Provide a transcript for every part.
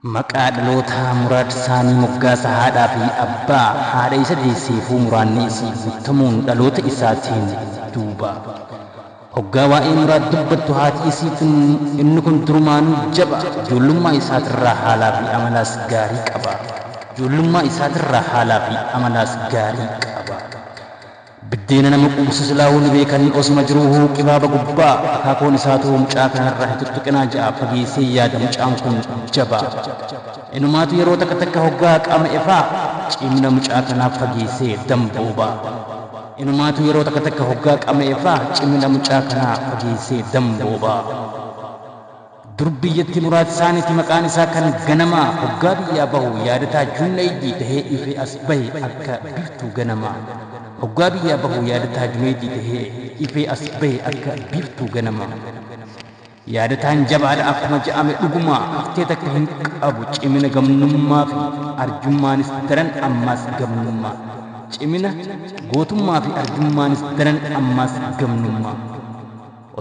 Maqaa dhalootaa Muraad Saanii Moggaasa haadhaa fi abbaa haadha isa deesseefuu muraanni isii guutamuun dhaloota isaatiin duuba. Hoggaa waa'ee Muraad dubbattu haati isiitiin inni kun durumaanuu jaba ijoollummaa isaatirraa haalaa fi amalaas gaarii qaba. Ijoollummaa isaatirraa haalaa fi amalaas gaarii qaba. Biddeena nama quubsu silaa'uu ni beekanii osuma jiruu qibaaba gubbaa akaakoon isaa ta'uu mucaa kanarraa tuttuqinaa ja'a fageessee yaada mucaan kun jaba. Inumaatu yeroo takka takka hoggaa qaama ifaa cimina mucaa kanaaf fageessee dambooba. Inumaatu yeroo takka takka hoggaa qaama ifaa cimina mucaa kanaa fageessee dambooba. Durbiyyatti Muraad Saaniiti maqaan isaa kan ganamaa hoggaa biyyaa bahu yaadataa Junaydii tahee ife as bahe akka biiftuu ganamaa. Hoggaa biyyaa bahu yaadataa Junaydii tahee ife as bahe akka biiftuu ganamaa. Yaadataan jabaadha akkuma je'ame dhugumaa haftee takka hin qabu cimina gamnummaa fi arjummaanis daran ammaas gamnummaa. Cimina gootummaa fi arjummaanis daran ammaas gamnummaa.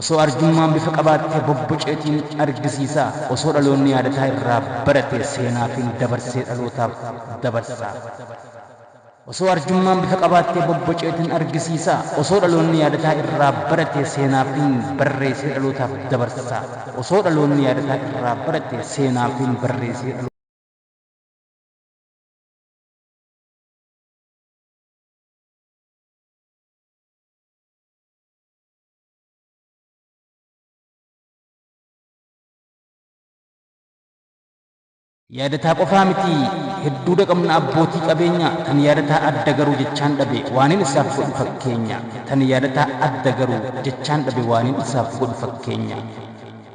Osoo arjummaan bifa qabaattee bobboceetiin argisiisa osoo dhaloonni yaadataa irraa barate seenaa fi dabarsee dhalootaaf dabarsa. Osoo arjummaan bifa qabaattee bobboceetiin argisiisa osoo dhaloonni yaadataa irraa barate seenaa fi barreessee dhalootaaf dabarsa. Osoo dhaloonni yaadataa irraa barate seenaa fi barreessee dhalootaaf yaadataa qofaa miti hedduudha qabna abbootii qabeenyaa tan yaadataa adda garuu jechaan dhabe waanin isaaf godhu fakkeenya tan yaadataa adda garuu jechaan dhabe waanin isaaf godhu fakkeenya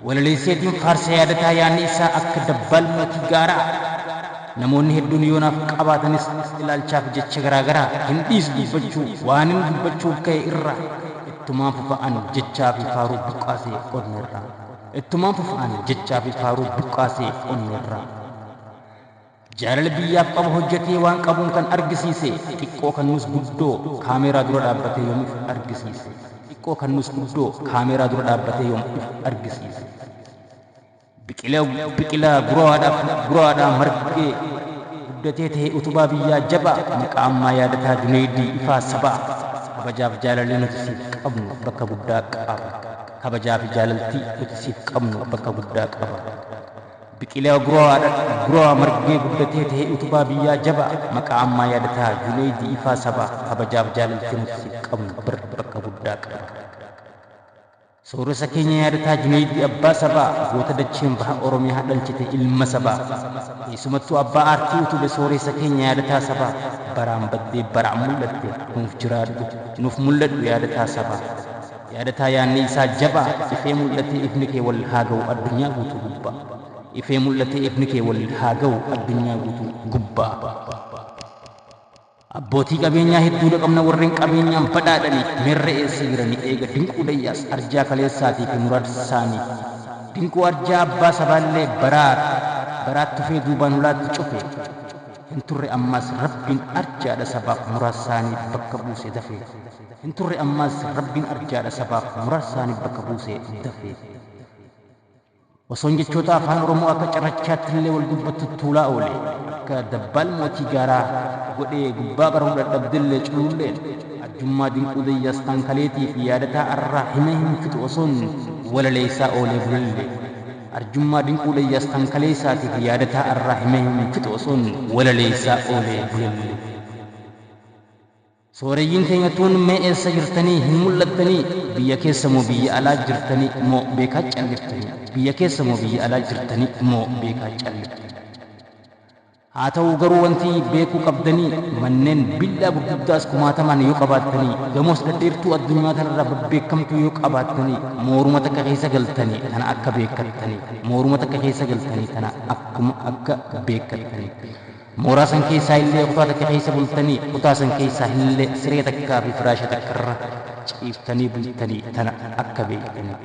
walaleesseetiin faarsa yaadataa yaanni isaa akka dabbaal mootii gaaraa namoonni hedduun yoonaaf qabaatanis ilaalchaaf jecha garaagaraa hin dhiisu dubbachuu waanin dubbachuuf ka'e irra ittumaan fufa'an jechaa fi faaruu buqqaasee onneerra ittumaan fufa'an jechaa fi faaruu buqqaasee onneerra. Jaalala biyyaaf qabu hojjetee waan qabuun kan argisiise xiqqoo kan nus guddoo kaameeraa dura dhaabbatee yoomuuf argisiise xiqqoo kan nus guddoo kaameeraa dura dhaabbatee yoomuuf argisiise biqilaa guraadhaa margee guddatee ta'ee utubaa biyyaa jabaa maqaa ammaa yaadataa Junaydii ifaa sabaa kabajaaf jaalalli nuti siif qabnu bakka guddaa qaba kabajaaf jaalaltii nuti siif qabnu bakka guddaa qaba. Biqilaa guraa margee guddatee ta'ee utubaa biyyaa jaba maqaa ammaa yaadataa Junaydii ifaa sabaa kabajaaf jaalaltii nuti siif qabnu bakka guddaa qaba. Sooressa keenya yaadataa Junaydii abbaa sabaa goota dacheen baha Oromiyaa dhalchite ilma sabaa keessumattuu abbaa aartii utube sooressa keenya yaadataa sabaa baraan baddee baraan mul'atte nuuf jiraadhu nuuf mul'adhu yaadataa sabaa yaadataa yaanni isaa jabaa ifee mul'ate ifni kee wal haa ga'u addunyaa guutuu gubbaa. Ifee mul'ate ifni kee wal haa ga'u addunyaa guutuu gubbaa. Abbootii qabeenyaa hedduudha qabna warreen qabeenyaan badhaadhanii meerra eessa jiranii eega dinquu dayyaas arjaa kaleessaatii fi Muraad Saanii. Dinquu arjaa abbaa sabaallee baraatti tufee duubaan hulaatti cufe. Hin turre ammaas rabbiin arjaadha sabaaf Muraad Saanii bakka buusee dafee. Hin turre ammaas rabbiin arjaadha sabaaf Muraad Saanii bakka buusee dafee. Osoon jechoota afaan Oromoo akka carrachaatti illee wal dubbattu tuulaa oole akka dabbaal mootii gaaraa godhee gubbaa baruu dadhabdellee cululleen arjummaa dinquu dayyaas tankaleetii fi yaadataa arraa hima hin fixu osoon walaleessaa oolee bulellee arjummaa dinquu dayyaas tankaleessaatii fi yaadataa arraa hima hin fixu osoon walaleessaa oolee bulellee. Sooreyyiin keenyatuun mee eessa jirtanii hin mul'attanii biyya keessa moo biyya alaa jirtanii moo beekaa calliftanii biyya keessa moo biyya alaa jirtanii moo beekaa calliftanii. Haa ta'uu garuu wanti beekuu qabdanii manneen billaa gurguddaas kumaataman yoo qabaattanii gamoos dhedheertuu addunyaa kanarraa babbeekamtu yoo qabaattanii mooruma takka keessa galtanii tana akka beekattanii mooruma takka keessa galtanii tana akkuma akka beekattanii. Mooraa san keessaa illee kutaa takka keessa bultanii kutaa san keessaa illee siree takkaa fi firaasha takkarra ciiftanii bultanii tana akka beektanii.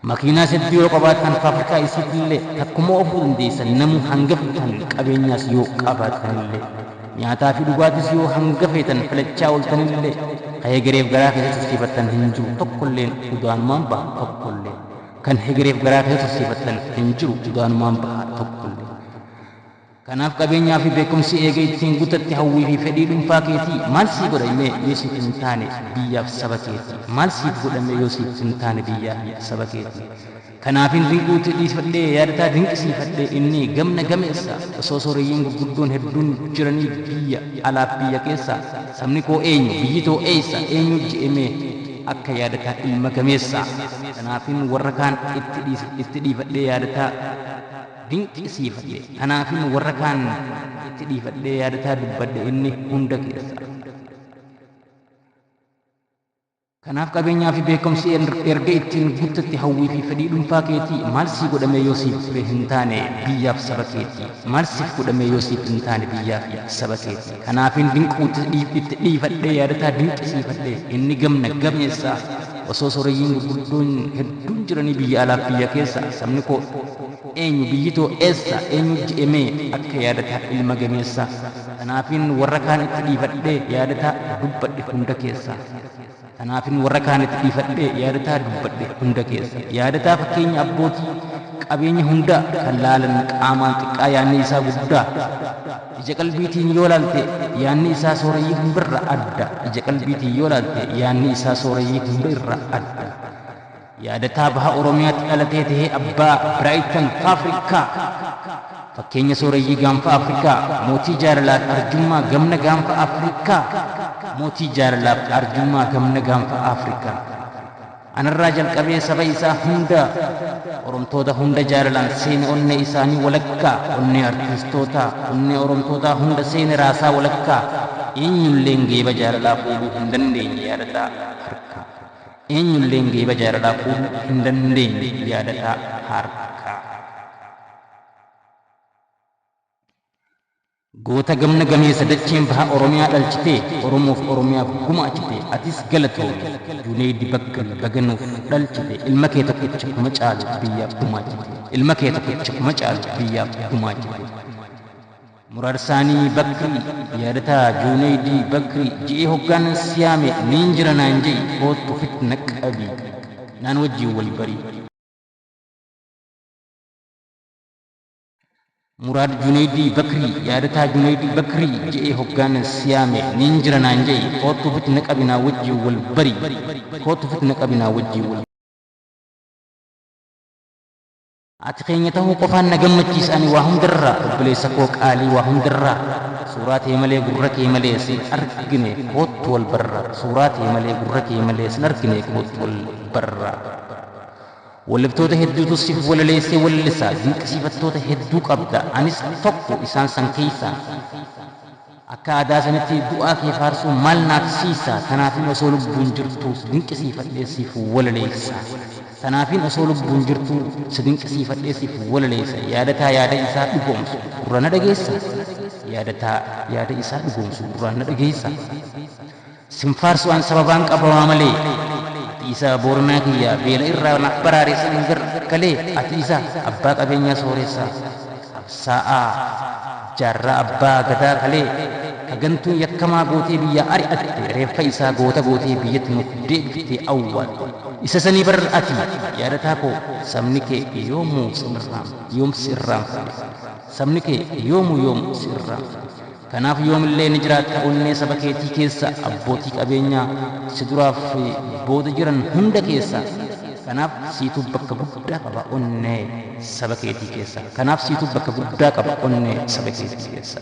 Makiinaas hedduu yoo qabaattan faabrikaa isiitillee takkuma ofuu dandeessan namuu hanga feetan qabeenyaas yoo qabaattanillee nyaataa fi dhugaatis yoo hanga feetan filachaa ooltanillee ka'ee gareef garaa keessa tursiifattan hin jiru tokkolleen udaanumaan baha tokkollee kan hegereef garaa keessa tursiifattan hin jiru udaanumaan baha tokkollee. Kanaaf qabeenyaa fi beekumsi eega ittiin guuttatti hawwii fi fedhii dhuunfaa keetii maal sii godhame yoo siif hin taane biyyaaf saba keetii maal siif godhame yoo siif hin taane biyyaaf saba keetii. Kanaafin dinquutti dhiifadhee yaadataa dinqisiifadhee inni gamna gameessa osoo sooreyyiin gurguddoon hedduun jiranii biyya alaaf biyya keessa sabni koo eenyu biyyi too eessa eenyu je'emee akka yaadataa ilma gameessa. Kanaafin warra kaan itti dhiifadhee yaadataa dinqisiifadhe kanaafin warra kaan itti dhiifadhee yaadataa dubbadhe inni hunda keessa. Kanaaf qabeenyaa fi beekumsi erga ittiin guuttatti hawwii fi fedhii dhuunfaa keetii maal sii godhame yoo siif hin taane biyyaaf saba keetii maal siif godhame yoo siif hin taane biyyaaf saba keetii. Kanaafin dinquutti itti dhiifadhee yaadataa dinqisiifadhe inni gamna gameessa osoo sooreyyiin gurguddoon hedduun jiranii biyya alaaf biyya keessa sabni koo eenyu biyyi too eessa eenyu je'emee akka yaadataa ilma gameessa. Kanaafin warra kaan itti dhiifadhee yaadataa dubbadhe hunda keessa. Kanaafin warra kaan itti dhiifadhee yaadataa dubbadhe hunda keessa. Yaadataa fakkeenya abbootii qabeenya hunda kan laalan qaamaan xiqqaa yaanni isaa guddaa. Ija qalbiitiin yoo laalte yaanni isaa sooreyyii hundarra adda. Ija qalbiitiin yoo laalte yaanni isaa sooreyyii hundarra adda. Yaadataa baha Oromiyaatti dhalatee tahee abbaa Biraaytan Afrikaa. Fakkeenya sooreyyii gaanfa Afrikaa mootii jaalalaaf arjummaa gamna gaanfa Afrikaa. Mootii jaalalaaf arjummaa gamna gaanfa Afrikaa. Anarraa jalqabee saba isaa hunda Oromtoota hunda jaalalaan seene onnee isaanii walakkaa onnee artiistootaa onnee Oromtootaa hunda seene raasaa walakkaa eenyulleen geeba jaalalaa fuudhuu hin dandeenye yaadataa harkaa. Eenyulleen geeba jaalalaa fuudhuu hin dandeenye yaadataa harkaa. Goota gamna gameessa dacheen baha Oromiyaa dhalchitee Oromoof Oromiyaaf gumaachite atis galatoomi Junayd Bakkar baganuuf dhalchite ilma kee tokkicha kuma caalu biyyaaf gumaachite ilma kee tokkicha kuma caalu biyyaaf gumaachite. Muraad Saanii Bakrii yaadataa Junayd Bakrii ji'ee hoggaan siyaame niin jira naan je'i kootu fitna qabii naan wajjin wal barii. Muraad Junayd Bakrii yaadataa Junayd Bakrii je'ee hoggaan siyaame niin jira naan je'i kootu fitna qabinaa wajjin wal barii kootu fitna qabinaa wajjin wal. Ati keenya tahuu qofaan na gammachiisani waa hundarraa obboleessa koo qaalii waa hundarraa suuraa tee malee gurra kee malee sin argine kootu wal barra suuraa tee malee gurra kee malee sin argine kootu wal barra. Wallibtoota hedduutu siif walaleessee wallisaa dinqisiifattoota hedduu qabda anis tokko isaan san keessaa. Akka aadaa sanitti du'aa kee faarsuu maal naafsiisa kanaafin osoo lubbuun jirtu dinqisiifadhee siif walaleessa. Kanaafin osoo lubbuun jirtu si dinqisiifadhee siif walaleessa. Yaadataa yaada isaa dhugoomsu gurra na dhageessa. Yaadataa yaada isaa dhugoomsu gurra na dhageessa. Sin faarsu an sababaan qabamaa malee. Isa Booranaa kiyya beela irraa naaf baraareessan hin gargalee ati isa abbaa qabeenyaa sooressaa qabsaa'aa jaarraa abbaa gadaa kalee kagantuun yakkamaa gootee biyya ari'atte reeffa isaa goota gootee biyyatti nuuf deebiftee awwaalte isa sanii bar ati yaadataa koo sabni kee yoomuu si irraanfate sabni kee yoom si irraanfate. Kanaaf yoomillee ni jiraatta onnee saba keetii keessa abbootii qabeenyaa si duraaf booda jiran hunda keessa. Kanaaf siitu bakka guddaa qaba onnee saba keetii keessa. Kanaaf siitu bakka guddaa qaba onnee saba keetii keessa.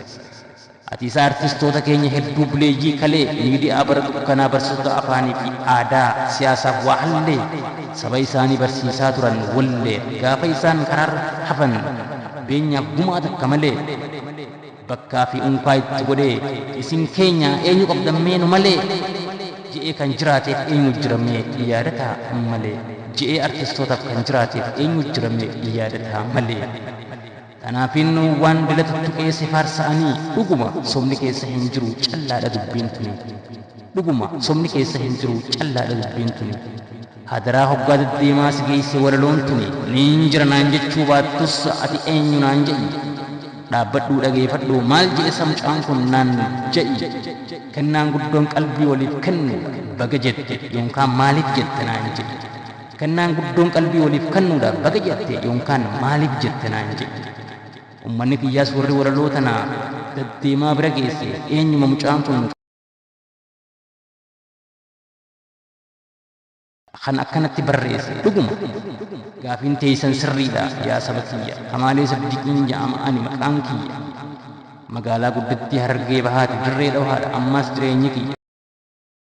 Ati isa artistoota keenya hedduu buleeyyii kalee miidiyaa bara dukkanaa barsiisota afaanii fi aadaa siyaasaaf waa hallee saba isaanii barsiisaa turan wallee gaafa isaan karaarra hafan beenyaaf gumaa takka malee. Bakkaa fi unkaa itti godhee isin keenya eenyu qabdammeenu malee je'ee kan jiraateef eenyu jiramee yaadataa malee je'ee artistootaaf kan jiraateef eenyu jiramee yaadataa malee. Kanaafin waan dilatatti qeesse faarsa'anii dhuguma sobni keessa hin jiru callaadha dubbiin tuni. Dhuguma sobni keessa hin jiru callaadha dubbiin tuni. Hadaraa hoggaa deddeemaa si geesse walaloon tuni niin jira naan jechuu baattus ati eenyu naan je'i. Dhaabbadhuu dhageeffadhu maal je'e samcaan kun naan je'i kennaan guddoon qalbii waliif kennu baga jette yookaan maaliif jette naan je'i kennaan guddoon qalbii waliif kennuudhaaf baga jette yookaan maaliif jette naan je'i ummanni kiyyaas warri waraloo tanaa deddeemaa bira geesse eenyuma mucaan kun kan akkanatti barreesse dhuguma gaafiin teessan sirriidha yaa saba kiyya kamaalee sabdiqiin jedhama ani maqaan kiyya magaalaa guddittii Harargee bahaati dirree dhawaadha ammas jireenyi kiyya